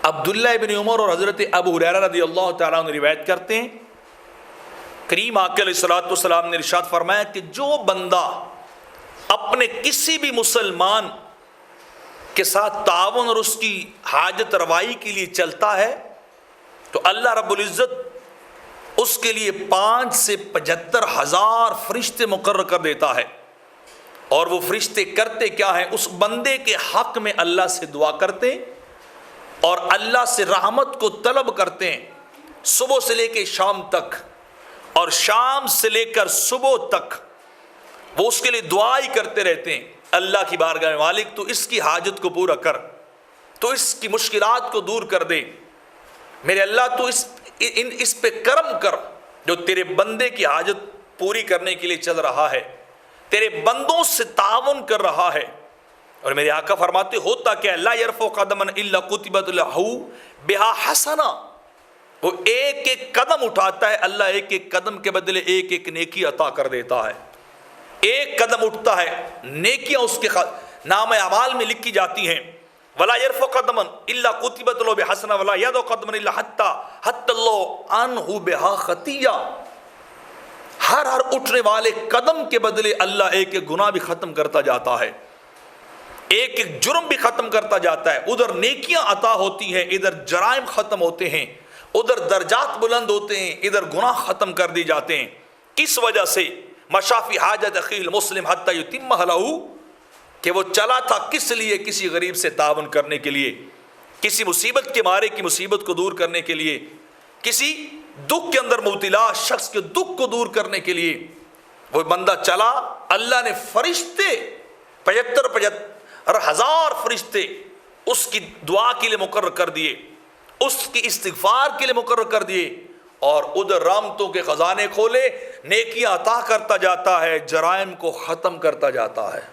عبداللہ ابن عمر اور حضرت ابو ہریرہ رضی اللہ تعالیٰ عنہ روایت کرتے ہیں، کریم آقا علیہ الصلوۃ والسلام نے ارشاد فرمایا کہ جو بندہ اپنے کسی بھی مسلمان کے ساتھ تعاون اور اس کی حاجت روائی کے لیے چلتا ہے تو اللہ رب العزت اس کے لیے 5 سے 75,000 فرشتے مقرر کر دیتا ہے۔ اور وہ فرشتے کرتے کیا ہیں؟ اس بندے کے حق میں اللہ سے دعا کرتے ہیں اور اللہ سے رحمت کو طلب کرتے ہیں، صبح سے لے کے شام تک اور شام سے لے کر صبح تک وہ اس کے لیے دعا ہی کرتے رہتے ہیں۔ اللہ کی بارگاہ میں مالک تو اس کی حاجت کو پورا کر، تو اس کی مشکلات کو دور کر دے، میرے اللہ تو اس پہ کرم کر جو تیرے بندے کی حاجت پوری کرنے کے لیے چل رہا ہے، تیرے بندوں سے تعاون کر رہا ہے۔ اور میرے آقا فرماتے ہوتا کہ لا یرفع قدما الا کتبت له بها حسنہ، وہ ایک ایک قدم اٹھاتا ہے، اللہ ایک ایک قدم کے بدلے ایک ایک نیکی عطا کر دیتا ہے۔ ایک قدم اٹھتا ہے، نیکیاں اس کے نام اعمال میں لکھی جاتی ہیں۔ ولا يرفع قدما الا كتبت له بحسنہ ولا يضع قدما الا حتى الله عنه بها خطیہ، ہر اٹھنے والے قدم کے بدلے اللہ ایک ایک گناہ بھی ختم کرتا جاتا ہے، ایک ایک جرم بھی ختم کرتا جاتا ہے۔ ادھر نیکیاں عطا ہوتی ہیں، ادھر جرائم ختم ہوتے ہیں، ادھر درجات بلند ہوتے ہیں، ادھر گناہ ختم کر دی جاتے ہیں۔ کس وجہ سے؟ مشافی حاجت اخی المسلم حتی یتمہ لہ، کہ وہ چلا تھا کس لیے؟ کسی غریب سے تعاون کرنے کے لیے، کسی مصیبت کے مارے کی مصیبت کو دور کرنے کے لیے، کسی دکھ کے اندر مبتلا شخص کے دکھ کو دور کرنے کے لیے وہ بندہ چلا۔ اللہ نے فرشتے 75,000 فرشتے اس کی دعا کے لیے مقرر کر دیے، اس کی استغفار کے لیے مقرر کر دیے، اور ادھر رحمتوں کے خزانے کھولے، نیکیاں عطا کرتا جاتا ہے، جرائم کو ختم کرتا جاتا ہے۔